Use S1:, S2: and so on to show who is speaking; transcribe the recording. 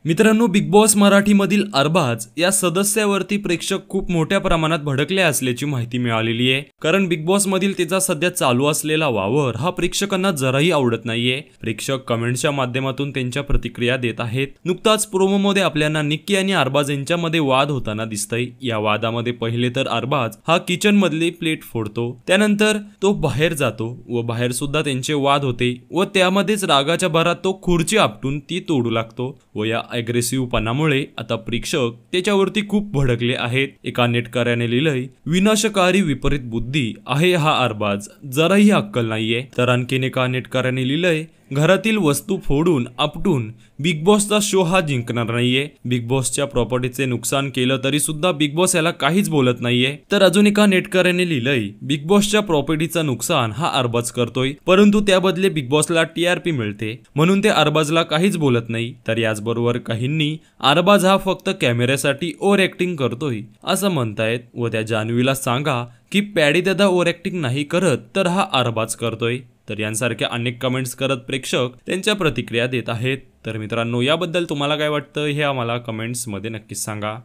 S1: मित्रांनो, big boss मराठीमधील अरबाज या सदस्यावरती प्रेक्षक खूप मोठ्या प्रमाणात भडकले असल्याची माहिती मिळालेली आहे. कारण बिग बॉस मधील त्याचा सध्या चालू असलेला वावर हा प्रेक्षकांना जराही आवडत नाहीये. प्रेक्षक कमेंटच्या माध्यमातून त्यांच्या प्रतिक्रिया देत आहेत. नुकताच प्रोमोमध्ये आपल्याला निक्की आणि अरबाज यांच्यामध्ये वाद होताना दिसतंय. या वादामध्ये पहिले तर अरबाज हा किचन मधली प्लेट फोडतो, त्यानंतर तो बाहेर जातो व बाहेर सुद्धा त्यांचे वाद होते व त्यामध्येच रागाच्या भरात तो खुर्ची आपटून ती तोडू लागतो व या अग्रेसिव्ह पणामुळे आता प्रेक्षक त्याच्यावरती खूप भडकले आहेत. एका नेटकऱ्याने लिहिलंय, विनाशकारी विपरीत बुद्धी आहे हा अरबाज, जराही अक्कल नाहीये. तर आणखीन एका नेटकऱ्याने लिहिलंय, घरातील वस्तू फोडून आपटून बिग बॉसचा शो हा जिंकणार नाहीये. बिग बॉसच्या प्रॉपर्टीचे नुकसान केलं तरी सुद्धा बिग बॉस याला काहीच बोलत नाहीये. तर अजून एका नेटकऱ्याने लिहिलंय, बिग बॉसच्या प्रॉपर्टीचं नुकसान हा अरबाज करतोय, परंतु त्याबदले बिग बॉसला TRP मिळते म्हणून ते अरबाजला काहीच बोलत नाही. तर याचबरोबर काहींनी अरबाज हा फक्त कॅमेऱ्यासाठी ओव्हर ऍक्टिंग करतोय असं म्हणतायत व त्या जान्हवीला सांगा की पॅडी दादा ओव्हर ऍक्टिंग नाही करत तर हा अरबाज करतोय. तर यांसारख्या अनेक कमेंट्स करत प्रेक्षक त्यांच्या प्रतिक्रिया देत आहेत. तर मित्रांनो, याबद्दल तुम्हाला काय वाटतं हे आम्हाला कमेंट्स मध्ये नक्कीच सांगा.